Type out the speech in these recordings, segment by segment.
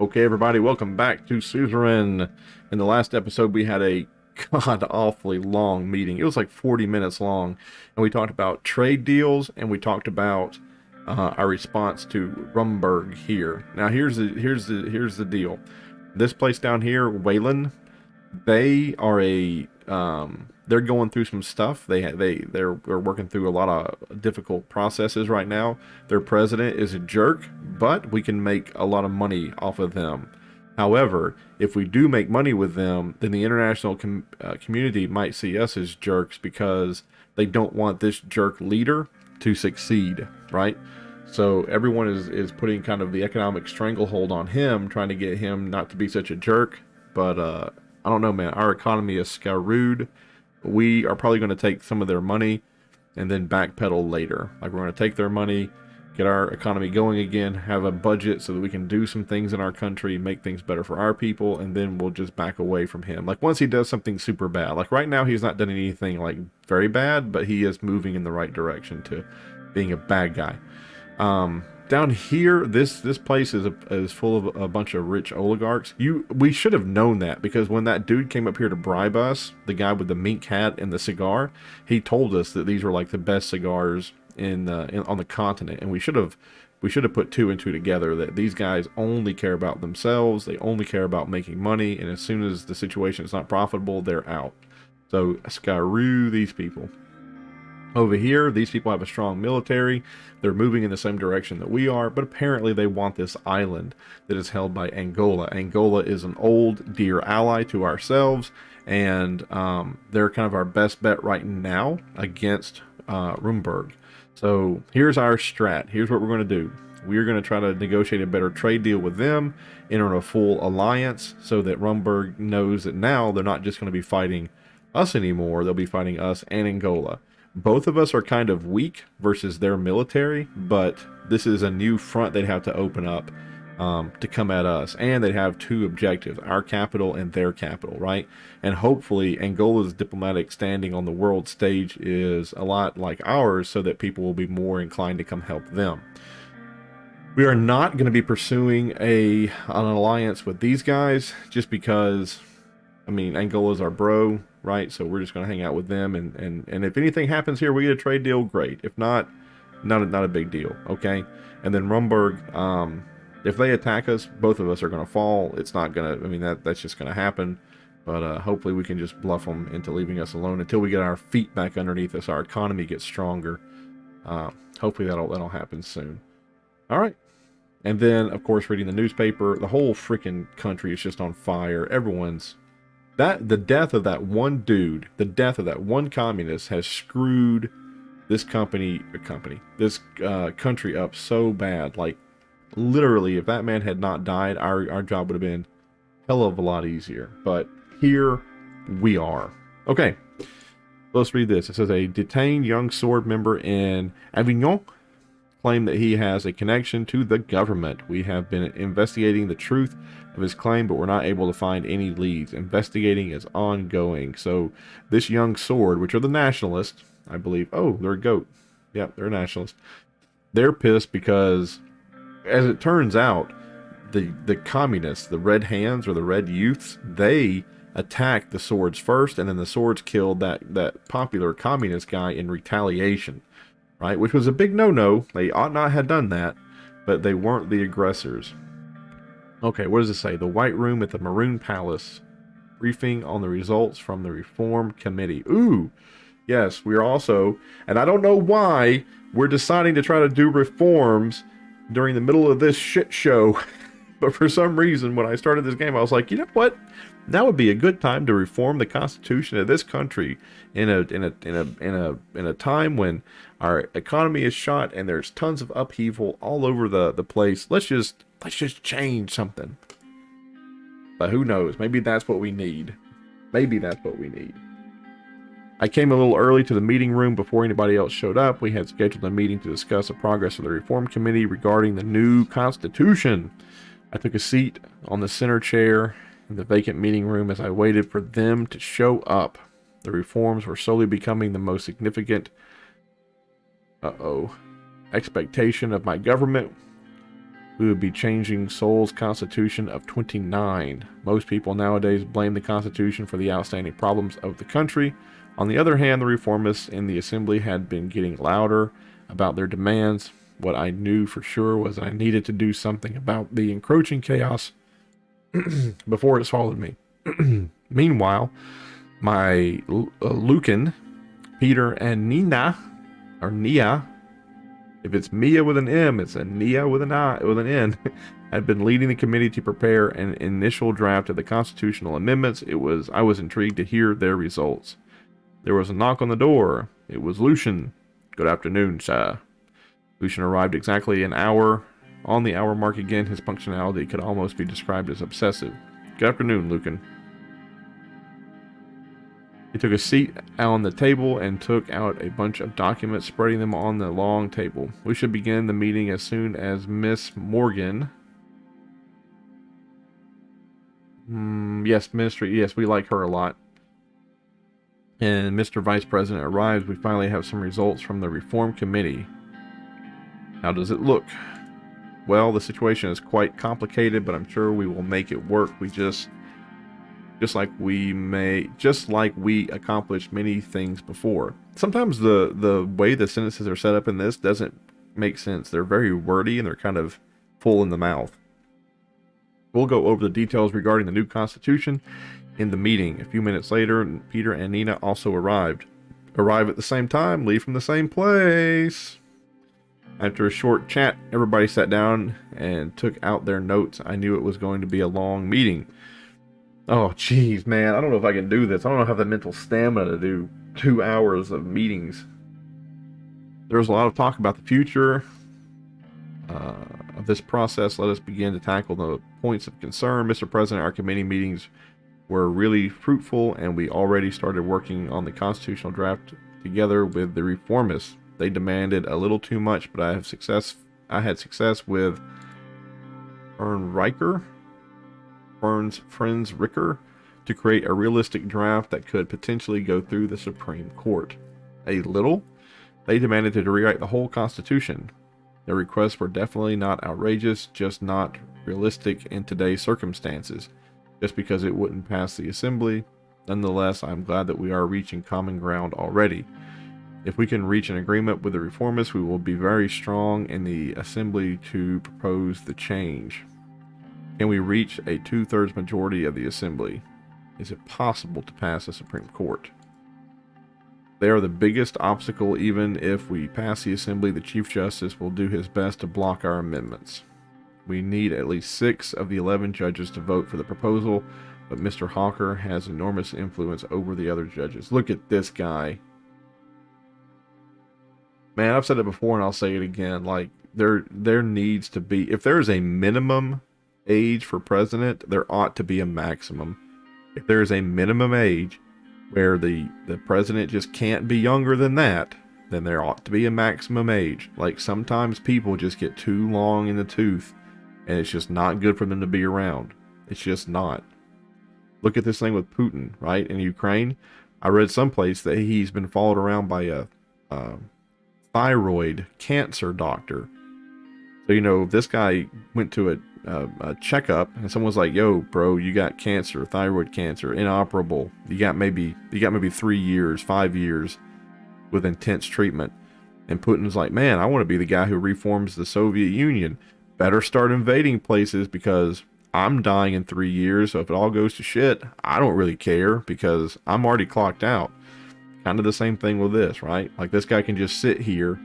Okay, everybody, welcome back to Suzerain. In the last episode, we had a god-awfully long meeting. It was like 40 minutes long, and we talked about trade deals, and we talked about our response to Rumberg here. Now, here's the deal. This place down here, Wayland, they are they're going through some stuff. They're working through a lot of difficult processes right now. Their president is a jerk, but we can make a lot of money off of them. However, if we do make money with them, then the international community might see us as jerks because they don't want this jerk leader to succeed, right? So everyone is putting kind of the economic stranglehold on him, trying to get him not to be such a jerk. But I don't know, man. Our economy is screwed. We are probably going to take some of their money and then backpedal later. Like, we're going to take their money, get our economy going again, have a budget so that we can do some things in our country, make things better for our people, and then we'll just back away from him. Like, once he does something super bad. Like, right now he's not done anything like very bad, but he is moving in the right direction to being a bad guy. Down here, this place is full of a bunch of rich oligarchs. We should have known that, because when that dude came up here to bribe us, the guy with the mink hat and the cigar, he told us that these were like the best cigars on the continent, and we should have put two and two together, that these guys only care about themselves, they only care about making money, and as soon as the situation is not profitable, they're out. So screw these people. Over here, these people have a strong military. They're moving in the same direction that we are, but apparently they want this island that is held by Angola. Angola is an old, dear ally to ourselves, and they're kind of our best bet right now against Rumberg. So here's our strat. Here's what we're going to do. We're going to try to negotiate a better trade deal with them, enter a full alliance, so that Rumberg knows that now they're not just going to be fighting us anymore. They'll be fighting us and Angola. Both of us are kind of weak versus their military, but this is a new front they'd have to open up to come at us. And they'd have two objectives, our capital and their capital, right? And hopefully Angola's diplomatic standing on the world stage is a lot like ours, so that people will be more inclined to come help them. We are not going to be pursuing an alliance with these guys, just because, I mean, Angola's our bro, right? So we're just going to hang out with them, and if anything happens here, we get a trade deal, great. If not, not a big deal, okay? And then Rumberg, if they attack us, both of us are going to fall. It's not going to, I mean, that's just going to happen. But hopefully we can just bluff them into leaving us alone until we get our feet back underneath us, our economy gets stronger. Hopefully that'll happen soon. All right. And then, of course, reading the newspaper, the whole freaking country is just on fire. The death of that one dude, the death of that one communist has screwed this this country up so bad. Like, literally, if that man had not died, our job would have been a hell of a lot easier. But here we are. Okay, let's read this. It says, a detained young sword member in Avignon claimed that he has a connection to the government. We have been investigating the truth of his claim, but we're not able to find any leads. Investigating is ongoing. So this young sword, which are the nationalists, I believe. Oh, they're a goat. Yep, they're nationalists. They're pissed because, as it turns out, the communists, the Red Hands or the Red Youths, they attacked the swords first, and then the swords killed that popular communist guy in retaliation. Right, which was a big no-no. They ought not have done that, but they weren't the aggressors. Okay, what does it say? The White Room at the Maroon Palace. Briefing on the results from the Reform Committee. Ooh, yes, we're also, and I don't know why, we're deciding to try to do reforms during the middle of this shit show. But for some reason, when I started this game, I was like, you know what? That would be a good time to reform the Constitution of this country in a time when our economy is shot and there's tons of upheaval all over the place. Let's just change something. But who knows? Maybe that's what we need. Maybe that's what we need. I came a little early to the meeting room before anybody else showed up. We had scheduled a meeting to discuss the progress of the Reform Committee regarding the new Constitution. I took a seat on the center chair in the vacant meeting room as I waited for them to show up. The reforms were slowly becoming the most significant expectation of my government. We would be changing Seoul's constitution of 29. Most people nowadays blame the constitution for the outstanding problems of the country. On the other hand, the reformists in the assembly had been getting louder about their demands. What I knew for sure was I needed to do something about the encroaching chaos before it swallowed me. Meanwhile, my Lucan, Peter, and Nina, or Nia, if it's Mia with an M, it's a Nia with an N, had been leading the committee to prepare an initial draft of the constitutional amendments. I was intrigued to hear their results. There was a knock on the door. It was Lucian. Good afternoon, sir. Lucian arrived exactly an hour. On the hour mark again, his punctuality could almost be described as obsessive. Good afternoon, Lucan. He took a seat on the table and took out a bunch of documents, spreading them on the long table. We should begin the meeting as soon as Miss Morgan. Yes, Ministry. Yes, we like her a lot. And Mr. Vice President arrives. We finally have some results from the Reform Committee. How does it look? Well, the situation is quite complicated, but I'm sure we will make it work. We just like we accomplished many things before. Sometimes the way the sentences are set up in this doesn't make sense. They're very wordy and they're kind of full in the mouth. We'll go over the details regarding the new constitution in the meeting. A few minutes later, Peter and Nina also arrive at the same time, leave from the same place. After a short chat, everybody sat down and took out their notes. I knew it was going to be a long meeting. Oh, jeez, man. I don't know if I can do this. I don't know if I have the mental stamina to do 2 hours of meetings. There was a lot of talk about the future of this process. Let us begin to tackle the points of concern. Mr. President, our committee meetings were really fruitful, and we already started working on the constitutional draft together with the reformists. They demanded a little too much, but I had success with Fern's friends Ricker to create a realistic draft that could potentially go through the Supreme Court. A little? They demanded to rewrite the whole Constitution. Their requests were definitely not outrageous, just not realistic in today's circumstances, just because it wouldn't pass the Assembly. Nonetheless, I'm glad that we are reaching common ground already. If we can reach an agreement with the reformists, we will be very strong in the Assembly to propose the change. Can we reach a 2/3 majority of the Assembly? Is it possible to pass the Supreme Court? They are the biggest obstacle. Even if we pass the Assembly, the Chief Justice will do his best to block our amendments. We need at least 6 of the 11 judges to vote for the proposal, but Mr. Hawker has enormous influence over the other judges. Look at this guy. Man, I've said it before and I'll say it again. Like, there needs to be, if there is a minimum age for president, there ought to be a maximum. If there is a minimum age where the president just can't be younger than that, then there ought to be a maximum age. Like, sometimes people just get too long in the tooth, and it's just not good for them to be around. It's just not. Look at this thing with Putin, right? In Ukraine, I read someplace that he's been followed around by a thyroid cancer doctor. So, you know, this guy went to a checkup, and someone's like, "Yo, bro, you got cancer, thyroid cancer, inoperable. You got maybe 3 years, 5 years with intense treatment." And Putin's like, "Man, I want to be the guy who reforms the Soviet Union. Better start invading places because I'm dying in 3 years. So if it all goes to shit, I don't really care because I'm already clocked out." Kind of the same thing with this, right? Like, this guy can just sit here,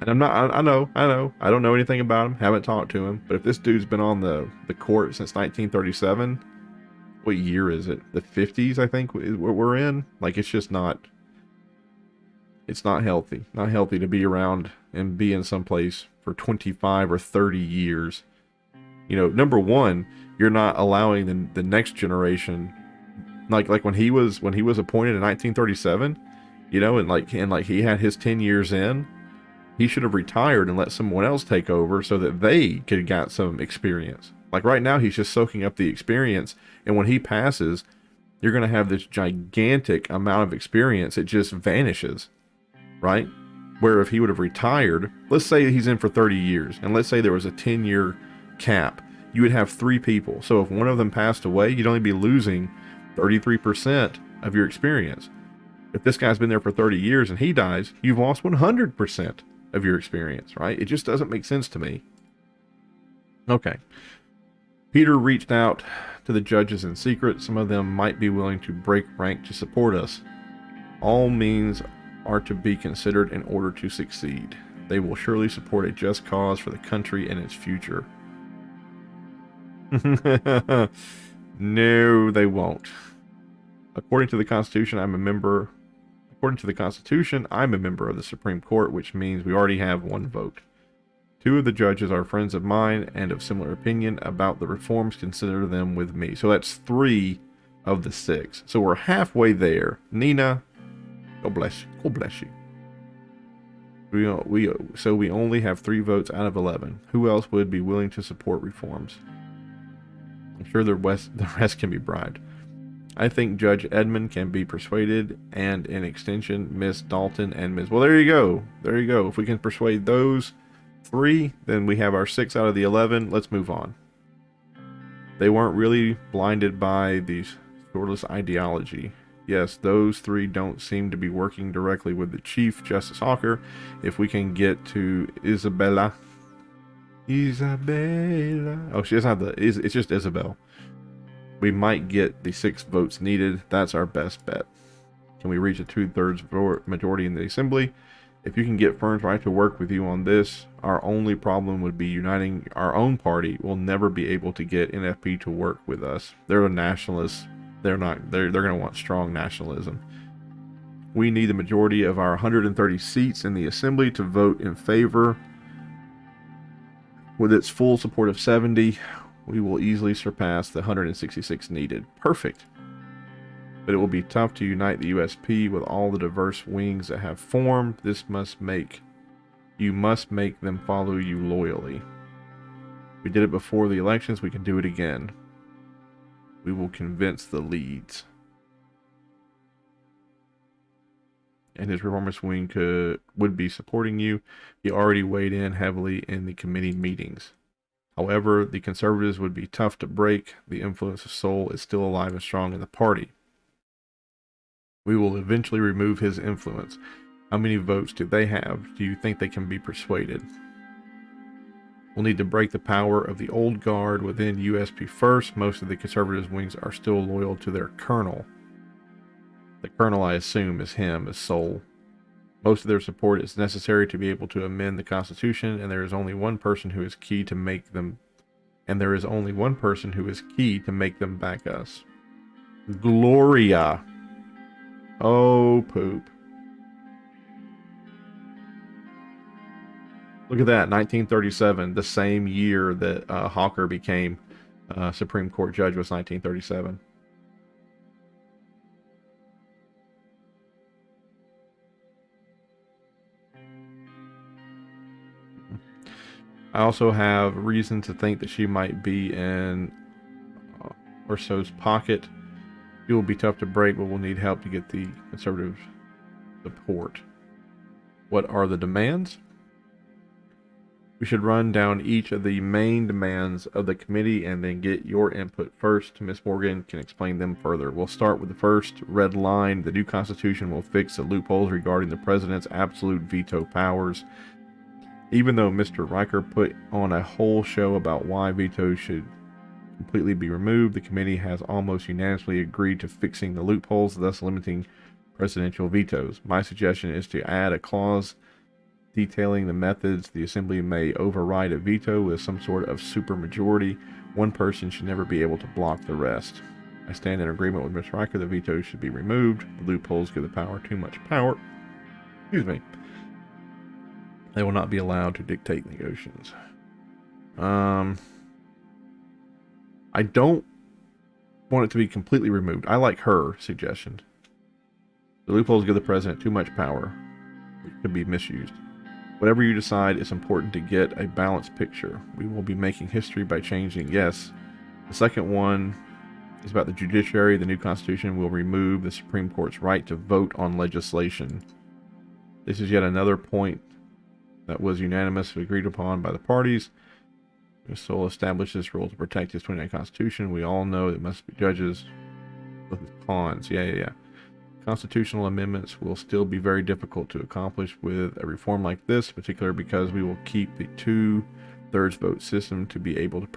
and I know, I don't know anything about him, haven't talked to him, but if this dude's been on the court since 1937, what year is it? The 50s, I think, is what we're in. Like, it's just not, it's not healthy. Not healthy to be around and be in some place for 25 or 30 years. You know, number one, you're not allowing the next generation, like when he was appointed in 1937, you know, and like he had his 10 years in, he should have retired and let someone else take over so that they could have got some experience. Like, right now, he's just soaking up the experience, and when he passes, you're going to have this gigantic amount of experience. It just vanishes, right? Where if he would have retired, let's say he's in for 30 years, and let's say there was a 10-year cap, you would have 3 people. So if one of them passed away, you'd only be losing 33% of your experience. If this guy's been there for 30 years and he dies, you've lost 100% of your experience, right? It just doesn't make sense to me. Okay. Peter reached out to the judges in secret. Some of them might be willing to break rank to support us. All means are to be considered in order to succeed. They will surely support a just cause for the country and its future. No, they won't. According to the Constitution, I'm a member of the Supreme Court, which means we already have 1 vote. 2 of the judges are friends of mine and of similar opinion about the reforms. Consider them with me. So that's 3 of the 6. So we're halfway there. Nina, God bless you. God bless you. We only have 3 votes out of 11. Who else would be willing to support reforms? I'm sure the rest can be bribed. I think Judge Edmund can be persuaded, and in extension, Miss Dalton and Ms. Well, there you go. There you go. If we can persuade those 3, then we have our 6 out of the 11. Let's move on. They weren't really blinded by the soreless ideology. Yes, those 3 don't seem to be working directly with the Chief Justice Hawker. If we can get to Isabella. Oh, she doesn't have it's just Isabel. We might get the 6 votes needed. That's our best bet. Can we reach a 2/3 majority in the assembly? If you can get Fern's right to work with you on this, our only problem would be uniting our own party. We'll never be able to get NFP to work with us. They're a nationalist. They're going to want strong nationalism. We need the majority of our 130 seats in the assembly to vote in favor. With its full support of 70, we will easily surpass the 166 needed. Perfect. But it will be tough to unite the USP with all the diverse wings that have formed. You must make them follow you loyally. We did it before the elections. We can do it again. We will convince the leads. And his reformist wing would be supporting you. He already weighed in heavily in the committee meetings. However, the conservatives would be tough to break. The influence of Sol is still alive and strong in the party. We will eventually remove his influence. How many votes do they have? Do you think they can be persuaded? We'll need to break the power of the old guard within USP first. Most of the conservative wings are still loyal to their colonel. The colonel, I assume, is Sol. Most of their support is necessary to be able to amend the Constitution, and there is only one person who is key to make them back us. Gloria. Oh, poop. Look at that, 1937, the same year that Hawker became Supreme Court judge was 1937. I also have reason to think that she might be in Orso's pocket. It will be tough to break, but we'll need help to get the conservative support. What are the demands? We should run down each of the main demands of the committee and then get your input first. Ms. Morgan can explain them further. We'll start with the first red line. The new Constitution will fix the loopholes regarding the president's absolute veto powers. Even though Mr. Riker put on a whole show about why vetoes should completely be removed, the committee has almost unanimously agreed to fixing the loopholes, thus limiting presidential vetoes. My suggestion is to add a clause detailing the methods the assembly may override a veto with some sort of supermajority. One person should never be able to block the rest. I stand in agreement with Mr. Riker. The vetoes should be removed. The loopholes give the power too much power. Excuse me. They will not be allowed to dictate negotiations. I don't want it to be completely removed. I like her suggestion. The loopholes give the president too much power, which could be misused. Whatever you decide, it's important to get a balanced picture. We will be making history by changing, yes. The second one is about the judiciary. The new Constitution will remove the Supreme Court's right to vote on legislation. This is yet another point that was unanimously agreed upon by the parties. The soul established this rule to protect his 29 Constitution. We all know it must be judges with pawns. Yeah. Constitutional amendments will still be very difficult to accomplish with a reform like this, particularly because we will keep the 2/3 vote system to be able to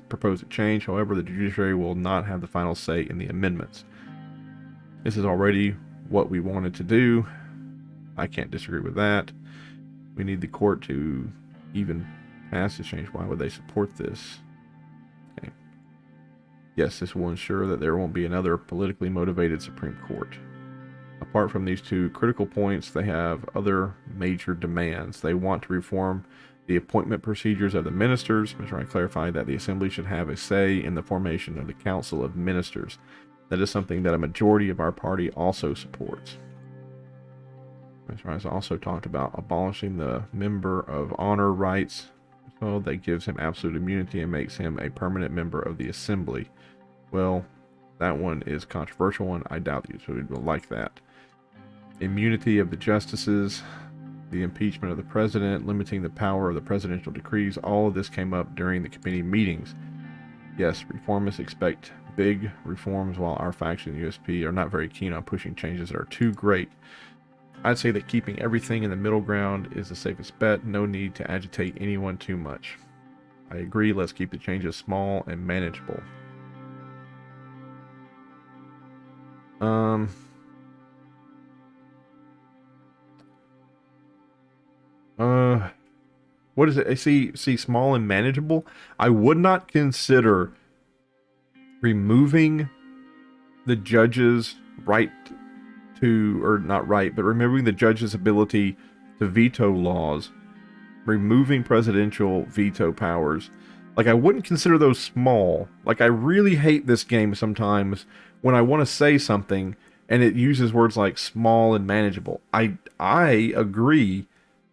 propose a change. However, the judiciary will not have the final say in the amendments. This is already what we wanted to do. I can't disagree with that. We need the court to even pass this change. Why would they support this? Okay. Yes, this will ensure that there won't be another politically motivated Supreme Court. Apart from these two critical points, they have other major demands. They want to reform the appointment procedures of the ministers. I'm trying to clarify that the Assembly should have a say in the formation of the Council of Ministers. That is something that a majority of our party also supports. Mr. Rice also talked about abolishing the member of honor rights. So that gives him absolute immunity and makes him a permanent member of the Assembly. Well, that one is a controversial one. I doubt that you will like that. Immunity of the justices, the impeachment of the president, limiting the power of the presidential decrees. All of this came up during the committee meetings. Yes, reformists expect big reforms, while our faction and USP are not very keen on pushing changes that are too great. I'd say that keeping everything in the middle ground is the safest bet. No need to agitate anyone too much. I agree. Let's keep the changes small and manageable. What is it? I see small and manageable. I would not consider removing the judge's right to, or not right, but removing the judge's ability to veto laws, removing presidential veto powers. Like, I wouldn't consider those small. Like, I really hate this game sometimes when I want to say something and it uses words like small and manageable. I agree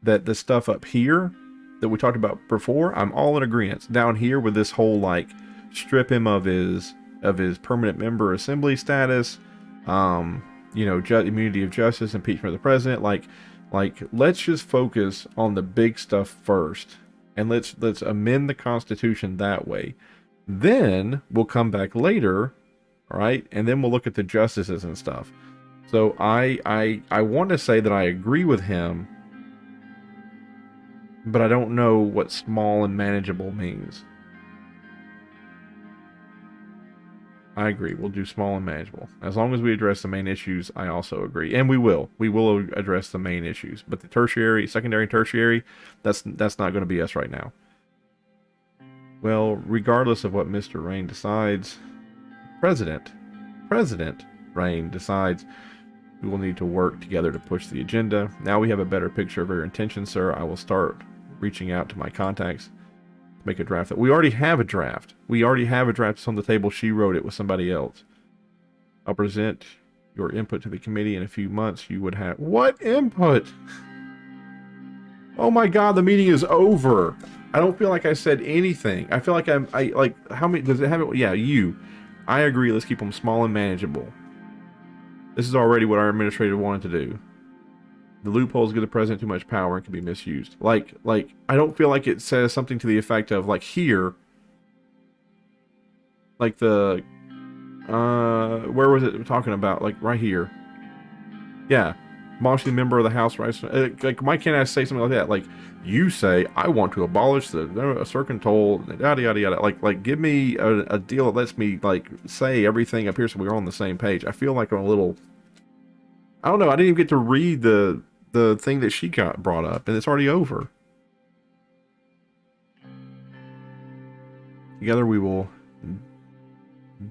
that the stuff up here that we talked about before, I'm all in agreement. Down here with this whole, like, strip him of his permanent member assembly status, you know, immunity of justice, impeachment of the president, like let's just focus on the big stuff first, and let's amend the Constitution that way. Then we'll come back later, all right, and then we'll look at the justices and stuff. So I want to say that I agree with him, but I don't know what small and manageable means. I agree. We'll do small and manageable. As long as we address the main issues, I also agree. And we will. We will address the main issues. But the tertiary, secondary and tertiary, that's not going to be us right now. Well, regardless of what Mr. Rain decides, President Rain decides, we will need to work together to push the agenda. Now we have a better picture of your intentions, sir. I will start reaching out to my contacts to make a draft. We already have a draft. We already have a draft. It's on the table. She wrote it with somebody else. I'll present your input to the committee in a few months. You would have... What input? Oh my God, the meeting is over. I don't feel like I said anything. I feel like how many, does it have it? Yeah, you. I agree. Let's keep them small and manageable. This is already what our administrator wanted to do. The loopholes give the president too much power and can be misused. Like, I don't feel like it says something to the effect of, like, here, like the, where was it talking about? Like, right here. Yeah. Abolishing the member of the House rights. Like, why can't I say something like that? Like, you say, I want to abolish the circuit toll, yada, yada, yada. Like, give me a deal that lets me, like, say everything up here so we're on the same page. I feel like I'm a little, I don't know, I didn't even get to read the thing that she got brought up, and it's already over. Together we will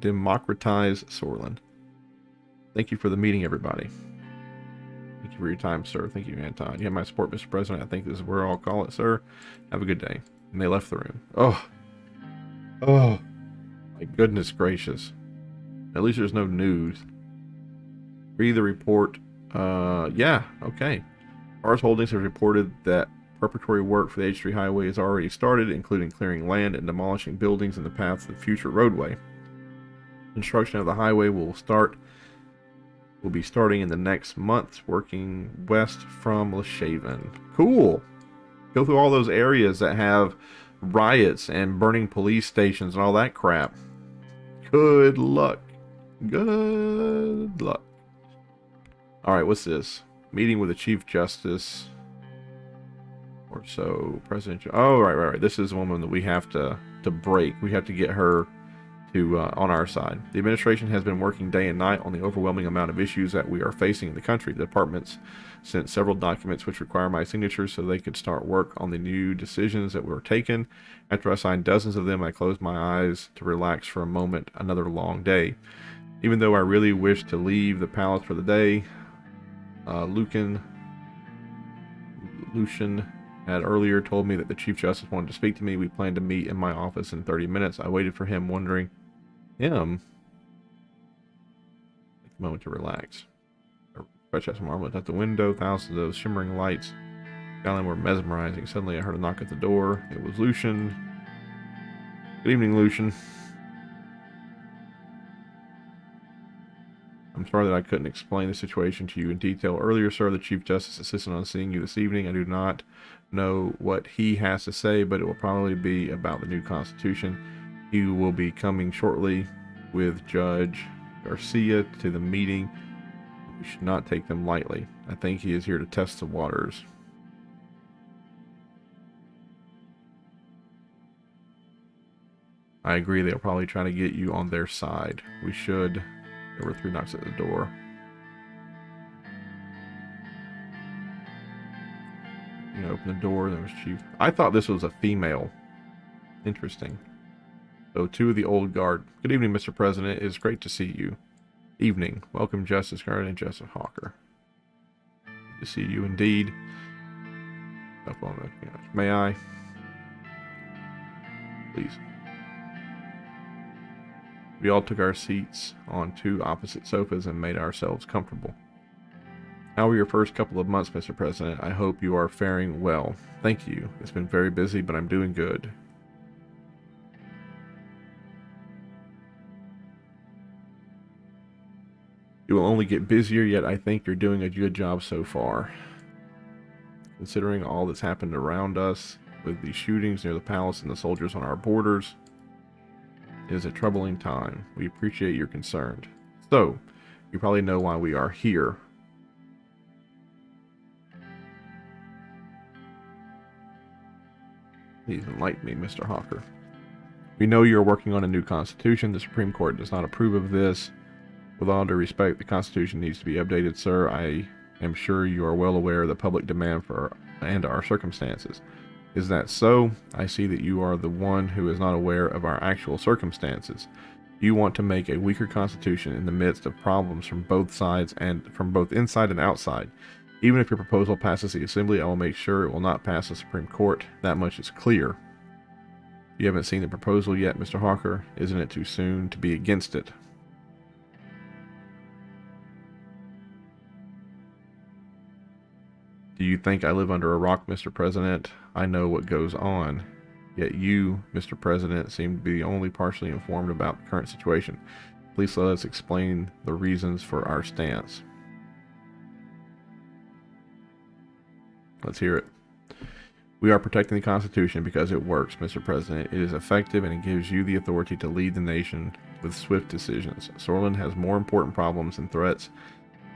democratize Sorlin. Thank you for the meeting, everybody. Thank you for your time, sir. Thank you, Anton. You have my support, Mr. President. I think this is where I'll call it, sir. Have a good day. And they left the room. Oh, my goodness gracious. At least there's no news. Read the report. Yeah, okay. Mars Holdings has reported that preparatory work for the H3 highway has already started, including clearing land and demolishing buildings in the path to the future roadway. Construction of the highway will be starting in the next month, working west from Leshaven. Cool. Go through all those areas that have riots and burning police stations and all that crap. Good luck. Good luck. Alright, what's this? Meeting with the Chief Justice. Or so. Presidential. Oh, right. This is the woman that we have to break. We have to get her to on our side. The administration has been working day and night on the overwhelming amount of issues that we are facing in the country. The departments sent several documents which require my signature so they could start work on the new decisions that were taken. After I signed dozens of them, I closed my eyes to relax for a moment. Another long day. Even though I really wish to leave the palace for the day, Lucian had earlier told me that the Chief Justice wanted to speak to me. We planned to meet in my office in 30 minutes. I waited for him, wondering take a moment to relax. I stretched out some armlets at the window. Thousands of shimmering lights skyline were mesmerizing. Suddenly I heard a knock at the door. It was Lucian. Good evening, Lucian. I'm sorry that I couldn't explain the situation to you in detail earlier, sir. The Chief Justice insisted on seeing you this evening. I do not know what he has to say, but it will probably be about the new Constitution. He will be coming shortly with Judge Garcia to the meeting. We should not take them lightly. I think he is here to test the waters. I agree, they'll probably try to get you on their side. We should. There were 3 knocks at the door. You know, open the door. There was Chief. I thought this was a female. Interesting. So 2 of the old guard. Good evening, Mr. President. It is great to see you. Evening. Welcome, Justice Guard and Justice Hawker. Good to see you indeed. Up on the, may I? Please. We all took our seats on 2 opposite sofas and made ourselves comfortable. How were your first couple of months, Mr. President? I hope you are faring well. Thank you. It's been very busy, but I'm doing good. You will only get busier, yet I think you're doing a good job so far. Considering all that's happened around us, with the shootings near the palace and the soldiers on our borders, it is a troubling time. We appreciate your concern. So, you probably know why we are here. Please enlighten me, Mr. Hawker. We know you are working on a new constitution. The Supreme Court does not approve of this. With all due respect, the Constitution needs to be updated, sir. I am sure you are well aware of the public demand for and our circumstances. Is that so? I see that you are the one who is not aware of our actual circumstances. You want to make a weaker Constitution in the midst of problems from both sides and from both inside and outside. Even if your proposal passes the Assembly, I will make sure it will not pass the Supreme Court. That much is clear. You haven't seen the proposal yet, Mr. Hawker. Isn't it too soon to be against it? Do you think I live under a rock, Mr. President? I know what goes on. Yet you, Mr. President, seem to be the only partially informed about the current situation. Please let us explain the reasons for our stance. Let's hear it. We are protecting the Constitution because it works, Mr. President. It is effective and it gives you the authority to lead the nation with swift decisions. Sorlin has more important problems and threats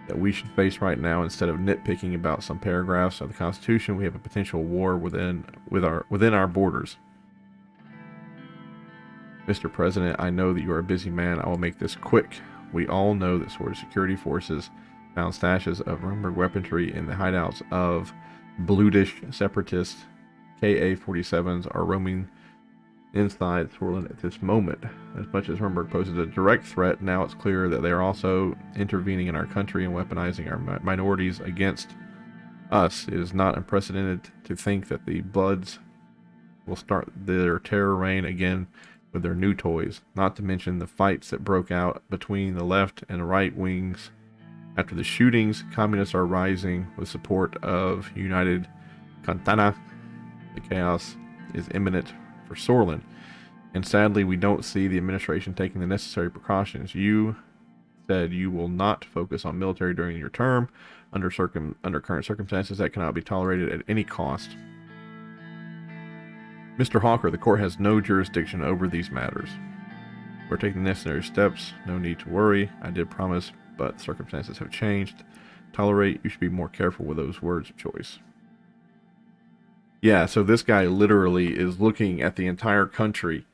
that we should face right now. Instead of nitpicking about some paragraphs of the Constitution, we have a potential war within our borders. Mr. President, I know that you are a busy man. I will make this quick. We all know that Sword Security Forces found stashes of Rumberg weaponry in the hideouts of Blutish separatists. KA-47s are roaming inside Sorlin at this moment. As much as Rumberg poses a direct threat, now it's clear that they are also intervening in our country and weaponizing our minorities against us. It is not unprecedented to think that the Bloods will start their terror reign again with their new toys, not to mention the fights that broke out between the left and right wings. After the shootings, communists are rising with support of United Cantana. The chaos is imminent for Sorlin, and sadly we don't see the administration taking the necessary precautions. You said you will not focus on military during your term. Under current circumstances, that cannot be tolerated at any cost. Mr. Hawker, the court has no jurisdiction over these matters. We're taking the necessary steps. No need to worry. I did promise, but circumstances have changed. Tolerate, you should be more careful with those words of choice. Yeah, so this guy literally is looking at the entire country,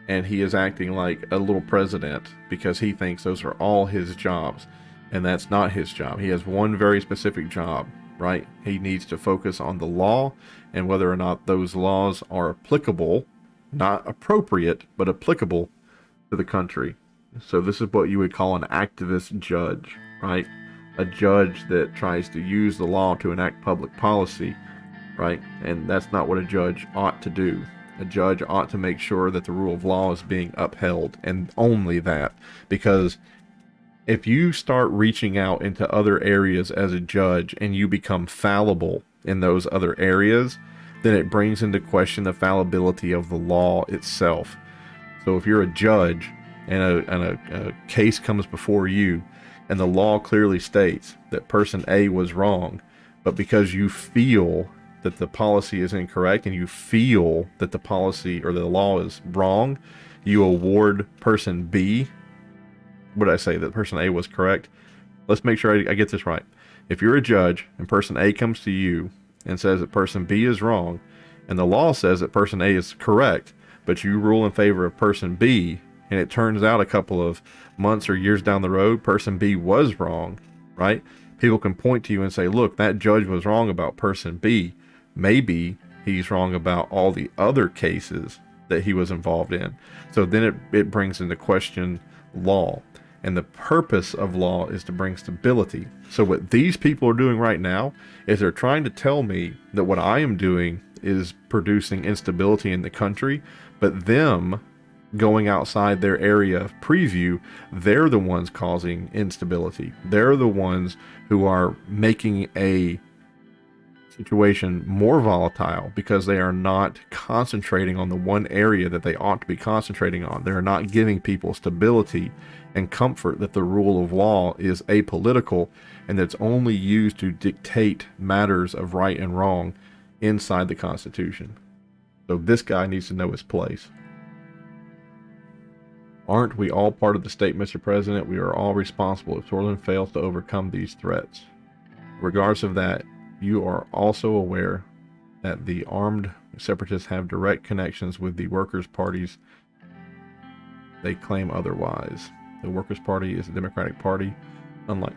and he is acting like a little president because he thinks those are all his jobs, and that's not his job. He has one very specific job, right? He needs to focus on the law and whether or not those laws are applicable, not appropriate, but applicable to the country. So this is what you would call an activist judge, right? A judge that tries to use the law to enact public policy, right? And that's not what a judge ought to do. A judge ought to make sure that the rule of law is being upheld, and only that. Because if you start reaching out into other areas as a judge and you become fallible in those other areas, then it brings into question the fallibility of the law itself. So if you're a judge and a case comes before you and the law clearly states that person A was wrong, but because you feel that the policy is incorrect and you feel that the policy or the law is wrong, you award person B, what did I say, that person A was correct? Let's make sure I get this right. If you're a judge and person A comes to you and says that person B is wrong, and the law says that person A is correct, but you rule in favor of person B, and it turns out a couple of months or years down the road, person B was wrong, right? People can point to you and say, look, that judge was wrong about person B. Maybe he's wrong about all the other cases that he was involved in. So then it brings into question law. And the purpose of law is to bring stability. So what these people are doing right now is they're trying to tell me that what I am doing is producing instability in the country, but them going outside their area of preview, they're the ones causing instability. They're the ones who are making a situation more volatile because they are not concentrating on the one area that they ought to be concentrating on. They're not giving people stability and comfort that the rule of law is apolitical and that's only used to dictate matters of right and wrong inside the Constitution. So this guy needs to know his place. Aren't we all part of the state, Mr. President? We are all responsible if Sorlin fails to overcome these threats. Regardless of that, you are also aware that the armed separatists have direct connections with the workers' parties. They claim otherwise. The Workers' Party is a Democratic Party. Unlike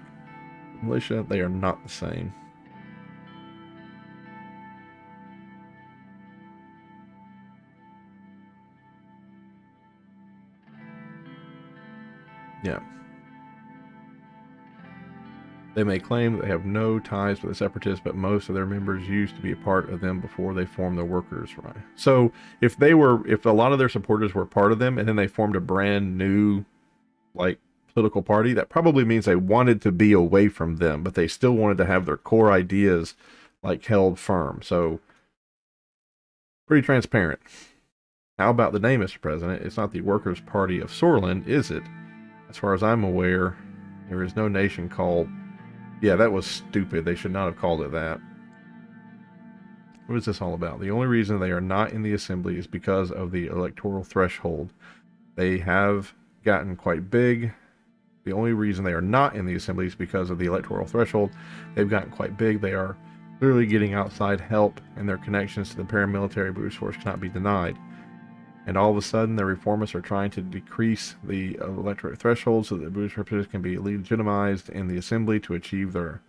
militia, they are not the same. Yeah. They may claim that they have no ties with the separatists, but most of their members used to be a part of them before they formed the workers, right? So if a lot of their supporters were part of them and then they formed a brand new, like, political party, that probably means they wanted to be away from them, but they still wanted to have their core ideas, like, held firm. So pretty transparent. How about the name, Mr. President? It's not the Workers' Party of Sorlin, is it? As far as I'm aware, there is no nation called... Yeah, that was stupid. They should not have called it that. What is this all about? The only reason they are not in the assembly is because of the electoral threshold. They have gotten quite big. The only reason they are not in the assembly is because of the electoral threshold. They've gotten quite big. They are clearly getting outside help, and their connections to the paramilitary British force cannot be denied. And all of a sudden, the reformists are trying to decrease the electoral threshold so that the British representatives can be legitimized in the assembly to achieve their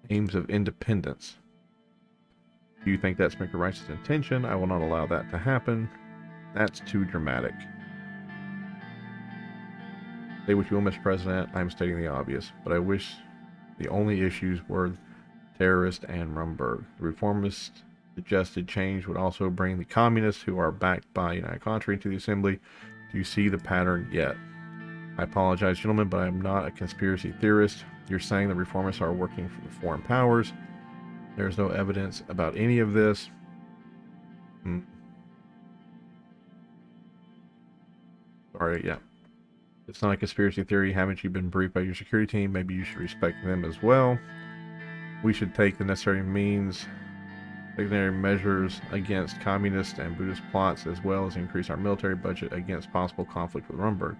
aims of independence. Do you think that's Mr. Rice's intention? I will not allow that to happen. That's too dramatic. Say what you will, Mr. President. I am stating the obvious, but I wish the only issues were terrorist and Rumberg. The reformists suggested change would also bring the communists who are backed by United Contrary into the assembly. Do you see the pattern yet? I apologize, gentlemen, but I am not a conspiracy theorist. You're saying the reformists are working for the foreign powers. There's no evidence about any of this. Sorry, yeah. It's not a conspiracy theory. Haven't you been briefed by your security team? Maybe you should respect them as well. We should take the necessary means secondary measures against communist and Buddhist plots, as well as increase our military budget against possible conflict with Rumberg.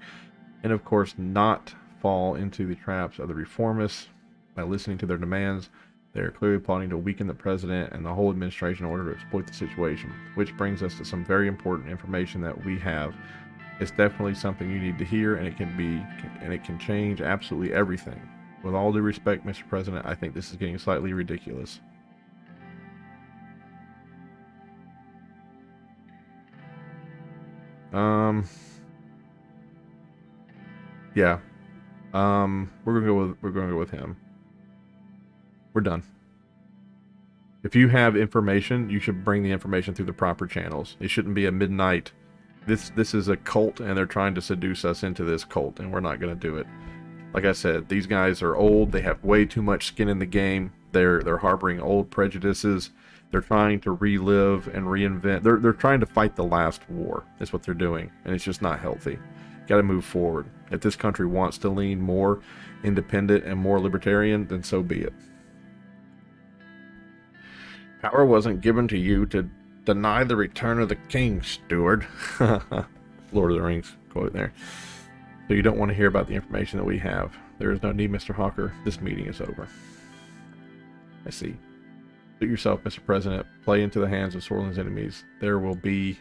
And of course, not fall into the traps of the reformists by listening to their demands. They are clearly plotting to weaken the president and the whole administration in order to exploit the situation, which brings us to some very important information that we have. It's definitely something you need to hear, and it can change absolutely everything. With all due respect, Mr. President, I think this is getting slightly ridiculous. Yeah. We're gonna go with him. We're done. If you have information, you should bring the information through the proper channels. It shouldn't be a midnight. This is a cult, and they're trying to seduce us into this cult, and we're not gonna do it. Like I said, these guys are old. They have way too much skin in the game. They're harboring old prejudices. They're trying to relive and reinvent. They're trying to fight the last war. That's what they're doing, and it's just not healthy. Got to move forward. If this country wants to lean more independent and more libertarian, then so be it. Power wasn't given to you to deny the return of the king, steward. Lord of the Rings quote there. So you don't want to hear about the information that we have. There is no need, Mr. Hawker. This meeting is over. I see. Suit yourself, Mr. President. Play into the hands of Sorlin's enemies. There will be...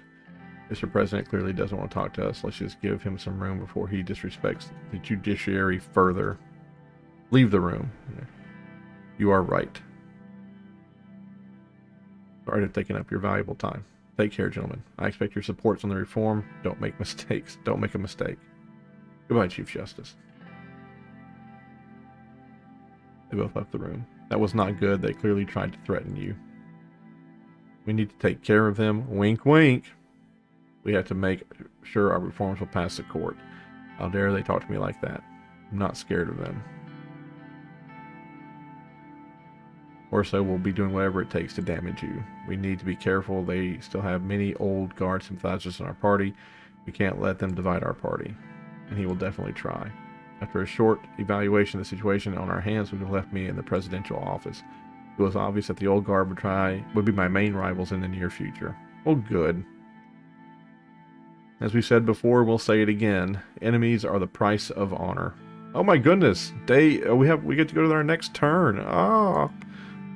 Mr. President clearly doesn't want to talk to us. Let's just give him some room before he disrespects the judiciary further. Leave the room. You are right. Sorry to have taken up your valuable time. Take care, gentlemen. I expect your supports on the reform. Don't make mistakes. Don't make a mistake. Goodbye, Chief Justice. They both left the room. That was not good. They clearly tried to threaten you. We need to take care of them. Wink, wink. We have to make sure our reforms will pass the court. How dare they talk to me like that? I'm not scared of them. Or so we'll be doing whatever it takes to damage you. We need to be careful. They still have many old guard sympathizers in our party. We can't let them divide our party. And he will definitely try. After a short evaluation of the situation on our hands, would have left me in the presidential office. It was obvious that the old guard would be my main rivals in the near future. Well, good. As we said before, we'll say it again. Enemies are the price of honor. Oh my goodness! We get to go to our next turn. Ah,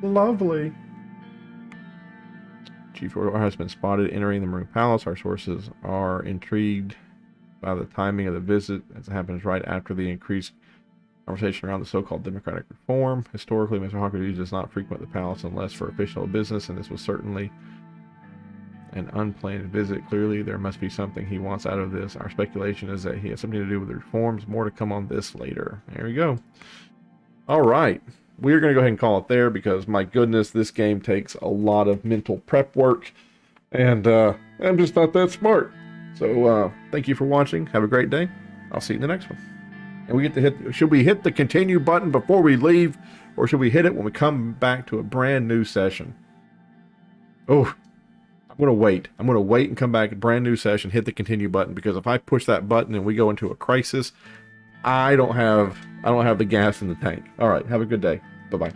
lovely. Chief Order has been spotted entering the Maroon Palace. Our sources are intrigued by the timing of the visit, as it happens right after the increased conversation around the so-called democratic reform. Historically, Mr. Hawker does not frequent the palace unless for official business, and this was certainly an unplanned visit. Clearly, there must be something he wants out of this. Our speculation is that he has something to do with the reforms. More to come on this later. There we go. All right. We're going to go ahead and call it there because, my goodness, this game takes a lot of mental prep work. And I'm just not that smart. So, thank you for watching. Have a great day. I'll see you in the next one. And we get to should we hit the continue button before we leave? Or should we hit it when we come back to a brand new session? Oh, I'm going to wait. I'm going to wait and come back, a brand new session, hit the continue button, because if I push that button and we go into a crisis, I don't have the gas in the tank. All right, have a good day. Bye-bye.